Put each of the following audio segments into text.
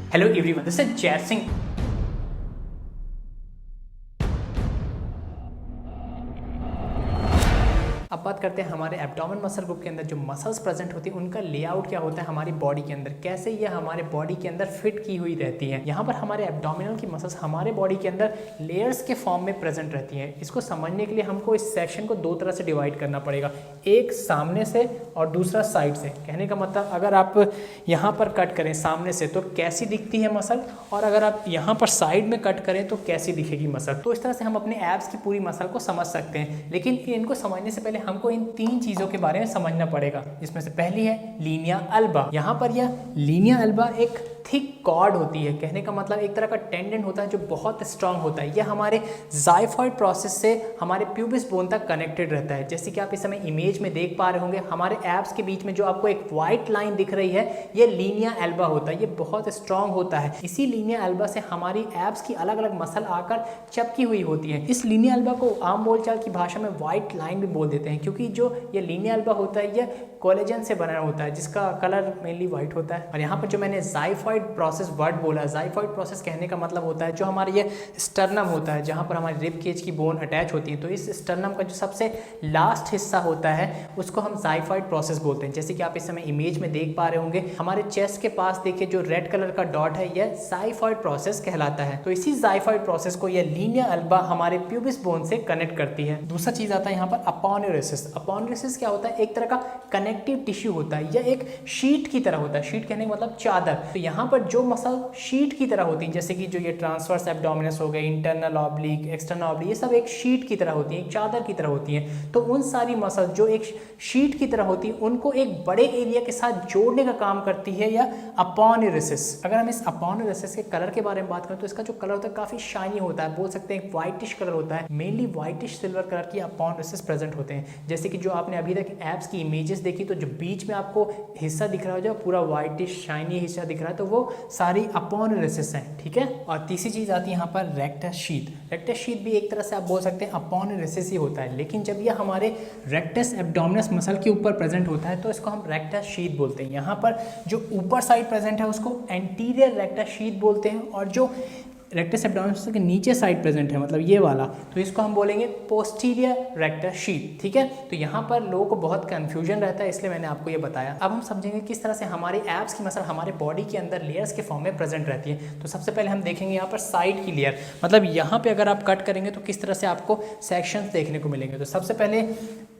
Hello everyone, this is Jai Singh. अब बात करते हैं हमारे एब्डोमेन मसल ग्रुप के अंदर जो मसल्स प्रेजेंट होती है उनका लेआउट क्या होता है हमारी बॉडी के अंदर, कैसे ये हमारे बॉडी के अंदर फिट की हुई रहती है। यहाँ पर हमारे एब्डोमिनल की मसल्स हमारे बॉडी के अंदर लेयर्स के फॉर्म में प्रेजेंट रहती हैं। इसको समझने के लिए हमको इस सेक्शन को दो तरह से डिवाइड करना पड़ेगा, एक सामने से और दूसरा साइड से। कहने का मतलब अगर आप यहाँ पर कट करें सामने से तो कैसी दिखती है मसल, और अगर आप यहाँ पर साइड में कट करें तो कैसी दिखेगी मसल। तो इस तरह से हम अपने एब्स की पूरी मसल को समझ सकते हैं, लेकिन इनको समझने से पहले हमको इन तीन चीजों के बारे में समझना पड़ेगा, जिसमें से पहली है लीनिया अल्बा। यहाँ पर यह लीनिया अल्बा एक थिक कॉर्ड होती है। कहने का मतलब एक तरह का टेंडन होता है जो बहुत स्ट्रांग होता है। यह हमारे जाइफॉइड प्रोसेस से हमारे प्यूबिस बोन तक कनेक्टेड रहता है। जैसे कि आप इस समय इमेज में देख पा रहे होंगे, हमारे एब्स के बीच में जो आपको एक व्हाइट लाइन दिख रही है, ये लीनिया एल्बा होता है। ये बहुत स्ट्रांग होता है। इसी लीनिया एल्बा से हमारी एब्स की अलग अलग मसल आकर चिपकी हुई होती है। इस लीनिया एल्बा को आम बोलचाल की भाषा में व्हाइट लाइन भी बोल देते हैं, क्योंकि जो ये लीनिया एल्बा होता है यह कोलेजन से बना होता है, जिसका कलर मेनली व्हाइट होता है। और यहाँ पर जो मैंने जाइफॉइड प्रोसेस वर्ड बोला, जाइफॉइड प्रोसेस कहने का मतलब होता है जो हमारे ये स्टर्नम होता है, जहाँ पर हमारी रिब केज की बोन अटैच होती है। तो इस स्टर्नम का जो सबसे लास्ट हिस्सा होता है उसको हम जाइफॉइड प्रोसेस बोलते हैं। जैसे कि आप इस समय इमेज में देख पा रहे होंगे, हमारे चेस्ट के पास देखिए जो रेड कलर का डॉट है, यह जाइफॉइड प्रोसेस कहलाता है। तो इसी जाइफॉइड प्रोसेस को यह लीनिया अल्बा हमारे प्यूबिस बोन से कनेक्ट करती है। दूसरा चीज आता है यहाँ पर अपोन्यूरोसिस। अपोन्यूरोसिस क्या होता है? एक तरह का कनेक्टिव टिश्यू होता है। यह एक शीट की तरह होता है। शीट कहने का मतलब चादर। तो यहाँ पर जो मसल शीट की तरह होती है, जैसे कि जो ये ट्रांसवर्स एब्डोमिनस हो गए, इंटरनल ऑब्लिक, एक्सटर्नल ऑब्लिक, ये सब एक शीट की तरह होती है, एक चादर की तरह होती है। तो उन सारी मसल जो एक शीट की तरह होती है उनको एक बड़े एरिया के साथ जोड़ने का काम करती है या अपोन्यूरोसिस। अगर हम इस अपोन्यूरोसिस के कलर के बारे में बात करें तो इसका जो कलर होता है काफी शाइनी होता है, बोल सकते हैं व्हाइटिश कलर होता है। मेनली व्हाइटिश सिल्वर कलर की अपोन्यूरोसिस प्रेजेंट होते हैं। जैसे कि जो आपने अभी तक एब्स की इमेजेस देखी, तो जो बीच में आपको हिस्सा दिख रहा है जो पूरा व्हाइटिश शाइनी हिस्सा दिख रहा है, तो वो सारी अपोन्यूरोसिस है। ठीक है। और तीसरी चीज आती है यहाँ पर रेक्टस शीथ। रेक्टस शीथ भी एक तरह से आप बोल सकते हैं अपोन्यूरोसिस ही होता है, लेकिन जब यह हमारे रेक्टस एब्डोमिनस मसल के ऊपर प्रेजेंट होता है तो इसको हम रेक्टस शीथ बोलते हैं। यहाँ पर जो ऊपर साइड प्रेजेंट है उसको एंटीरियर रेक्टस शीथ बोलते हैं, और जो रेक्टस एब्डोमिनस के नीचे साइड प्रेजेंट है, मतलब ये वाला, तो इसको हम बोलेंगे पोस्टीरियर रेक्टस शीथ। ठीक है। तो यहाँ पर लोगों को बहुत कंफ्यूजन रहता है, इसलिए मैंने आपको ये बताया। अब हम समझेंगे किस तरह से हमारे एब्स की मसल हमारे बॉडी के अंदर लेयर्स के फॉर्म में प्रेजेंट रहती है। तो सबसे पहले हम देखेंगे यहाँ पर साइड की लेयर, मतलब यहाँ पे अगर आप कट करेंगे तो किस तरह से आपको सेक्शंस देखने को मिलेंगे। तो सबसे पहले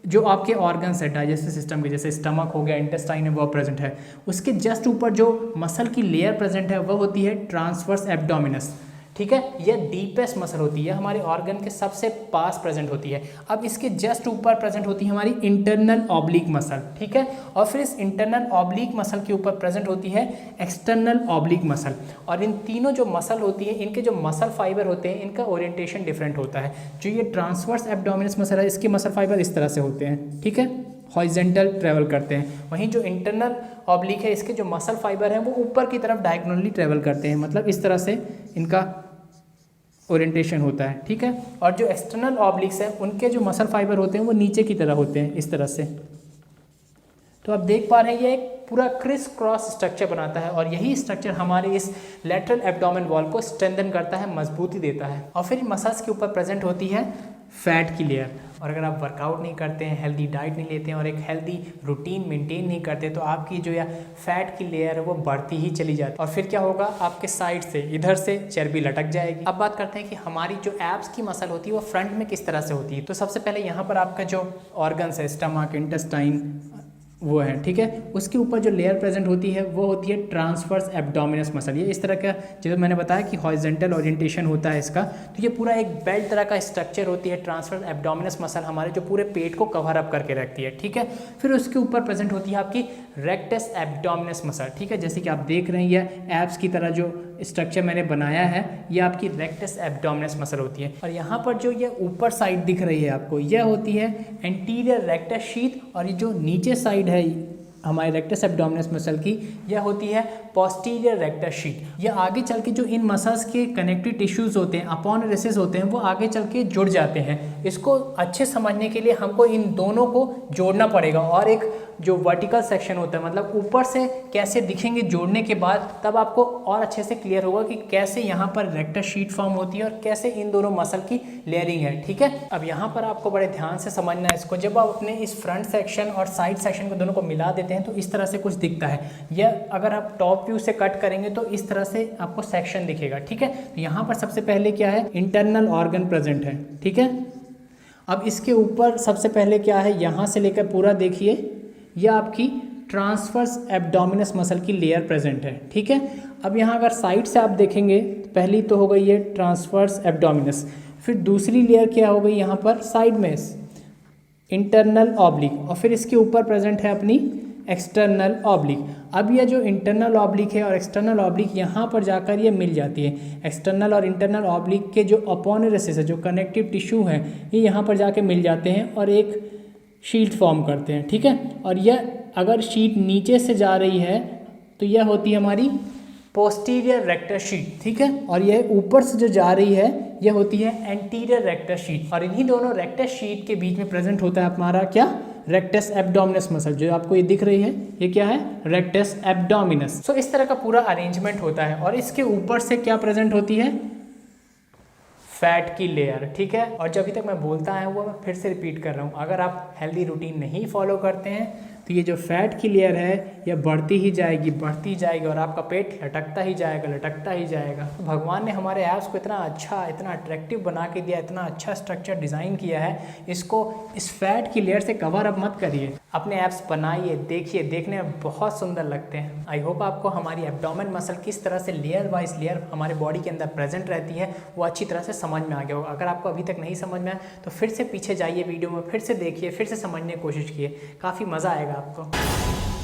जो आपके ऑर्गन्स है डाइजेस्टिव सिस्टम के, जैसे स्टमक हो गया, इंटेस्टाइन है, वो प्रेजेंट है। उसके जस्ट ऊपर जो मसल की लेयर प्रेजेंट है वह होती है ट्रांसवर्स एब्डोमिनस। ठीक है। यह डीपेस्ट मसल होती है, हमारे ऑर्गन के सबसे पास प्रेजेंट होती है। अब इसके जस्ट ऊपर प्रेजेंट होती है हमारी इंटरनल ऑब्लिक मसल। ठीक है। और फिर इस इंटरनल ऑब्लिक मसल के ऊपर प्रेजेंट होती है एक्सटर्नल ऑब्लिक मसल। और इन तीनों जो मसल होती है, इनके जो मसल फाइबर होते हैं, इनका ओरिएंटेशन डिफरेंट होता है। जो ये ट्रांसवर्स एब्डोमिनस मसल है, इसके मसल फाइबर इस तरह से होते हैं। ठीक है। हॉरिजॉन्टल ट्रेवल करते हैं। वहीं जो इंटरनल ऑब्लिक है, इसके जो मसल फाइबर हैं वो ऊपर की तरफ डायगोनली ट्रेवल करते हैं, मतलब इस तरह से इनका ओरिएंटेशन होता है। ठीक है। और जो एक्सटर्नल ऑब्लिक्स हैं उनके जो मसल फाइबर होते हैं वो नीचे की तरह होते हैं, इस तरह से। तो आप देख पा रहे हैं ये एक पूरा क्रिस क्रॉस स्ट्रक्चर बनाता है, और यही स्ट्रक्चर हमारे इस लेटरल एब्डोमेन वॉल को स्ट्रेंथन करता है, मजबूती देता है। और फिर मसल्स के ऊपर प्रेजेंट होती है फैट की लेयर। और अगर आप वर्कआउट नहीं करते हैं, हेल्दी डाइट नहीं लेते हैं और एक हेल्दी रूटीन मेंटेन नहीं करते, तो आपकी जो यह फैट की लेयर है वो बढ़ती ही चली जाती है। और फिर क्या होगा, आपके साइड से इधर से चर्बी लटक जाएगी। अब बात करते हैं कि हमारी जो एब्स की मसल होती है वो फ्रंट में किस तरह से होती है। तो सबसे पहले यहाँ पर आपका जो ऑर्गन्स है, स्टमक, इंटेस्टाइन, वो है। ठीक है। उसके ऊपर जो लेयर प्रेजेंट होती है वो होती है ट्रांसवर्स एब्डोमिनस मसल। ये इस तरह का, जैसे मैंने बताया कि हॉरिजॉन्टल ओरिएंटेशन होता है इसका, तो ये पूरा एक बेल्ट तरह का स्ट्रक्चर होती है। ट्रांसवर्स एब्डोमिनस मसल हमारे जो पूरे पेट को कवर अप करके रखती है। ठीक है। फिर उसके ऊपर प्रेजेंट होती है आपकी रेक्टस एब्डोमिनस मसल। ठीक है। जैसे कि आप देख रहे हैं ये एब्स की तरह जो स्ट्रक्चर मैंने बनाया है, ये आपकी रेक्टस एब्डोमिनस मसल होती है। और यहाँ पर जो ये ऊपर साइड दिख रही है आपको, यह होती है एंटीरियर रेक्टस शीथ, और ये जो नीचे साइड है हमारे रेक्टस एब्डोमिनस मसल की, यह होती है पोस्टीरियर रेक्टस शीथ। यह आगे चल के जो इन मसल्स के कनेक्टिव टिश्यूज होते हैं, अपोन्यूरोसिस होते हैं, वो आगे चल के जुड़ जाते हैं। इसको अच्छे समझने के लिए हमको इन दोनों को जोड़ना पड़ेगा और एक जो वर्टिकल सेक्शन होता है, मतलब ऊपर से कैसे दिखेंगे जोड़ने के बाद, तब आपको और अच्छे से क्लियर होगा कि कैसे यहाँ पर रेक्टस शीट फॉर्म होती है और कैसे इन दोनों मसल की लेयरिंग है। ठीक है, अब यहाँ पर आपको बड़े ध्यान से समझना है इसको। जब आप अपने इस फ्रंट सेक्शन और साइड सेक्शन को दोनों को मिला देते हैं तो इस तरह से कुछ दिखता है, या अगर आप टॉप व्यू से कट करेंगे तो इस तरह से आपको सेक्शन दिखेगा। ठीक है, तो यहाँ पर सबसे पहले क्या है, इंटरनल ऑर्गन प्रेजेंट है। ठीक है, अब इसके ऊपर सबसे पहले क्या है, यहाँ से लेकर पूरा देखिए, यह आपकी ट्रांसवर्स एब्डोमिनस मसल की लेयर प्रेजेंट है। ठीक है, अब यहाँ अगर साइड से आप देखेंगे, पहली तो हो गई ये ट्रांसवर्स एब्डोमिनस, फिर दूसरी लेयर क्या हो गई यहाँ पर साइड में इंटरनल ऑब्लिक, और फिर इसके ऊपर प्रेजेंट है अपनी एक्सटर्नल ऑब्लिक। अब ये जो इंटरनल ऑब्लिक है और एक्सटर्नल ऑब्लिक यहाँ पर जाकर ये मिल जाती है। एक्सटर्नल और इंटरनल ऑब्लिक के जो अपोनेरेसिस है, जो कनेक्टिव टिश्यू हैं, ये यहाँ पर जाके मिल जाते हैं और एक शीट फॉर्म करते हैं। ठीक है, और यह अगर शीट नीचे से जा रही है तो यह होती है हमारी पोस्टीरियर रेक्टस शीट। ठीक है, और यह ऊपर से जो जा रही है यह होती है एंटीरियर रेक्टस शीट, और इन्हीं दोनों रेक्टस शीट के बीच में प्रेजेंट होता है हमारा क्या, रेक्टस एब्डोमिनस मसल। जो आपको ये दिख रही है ये क्या है, रेक्टस एब्डोमिनस। सो इस तरह का पूरा अरेंजमेंट होता है, और इसके ऊपर से क्या प्रेजेंट होती है, फैट की लेयर। ठीक है, और जो अभी तक मैं बोलता आया हुआ मैं फिर से रिपीट कर रहा हूँ, अगर आप हेल्दी रूटीन नहीं फॉलो करते हैं तो ये जो फैट की लेयर है यह बढ़ती ही जाएगी, बढ़ती जाएगी, और आपका पेट लटकता ही जाएगा, लटकता ही जाएगा। तो भगवान ने हमारे एब्स को इतना अच्छा, इतना अट्रैक्टिव बना के दिया, इतना अच्छा स्ट्रक्चर डिज़ाइन किया है, इसको इस फैट की लेयर से कवर अप मत करिए, अपने एब्स बनाइए, देखिए, देखने में बहुत सुंदर लगते हैं। आई होप आपको हमारी एब्डोमेन मसल किस तरह से लेयर वाइज लेयर हमारे बॉडी के अंदर प्रेजेंट रहती है वो अच्छी तरह से समझ में आ गया होगा। अगर आपको अभी तक नहीं समझ में आया तो फिर से पीछे जाइए, वीडियो में फिर से देखिए, फिर से समझने की कोशिश कीजिए, काफ़ी मज़ा आएगा आपको।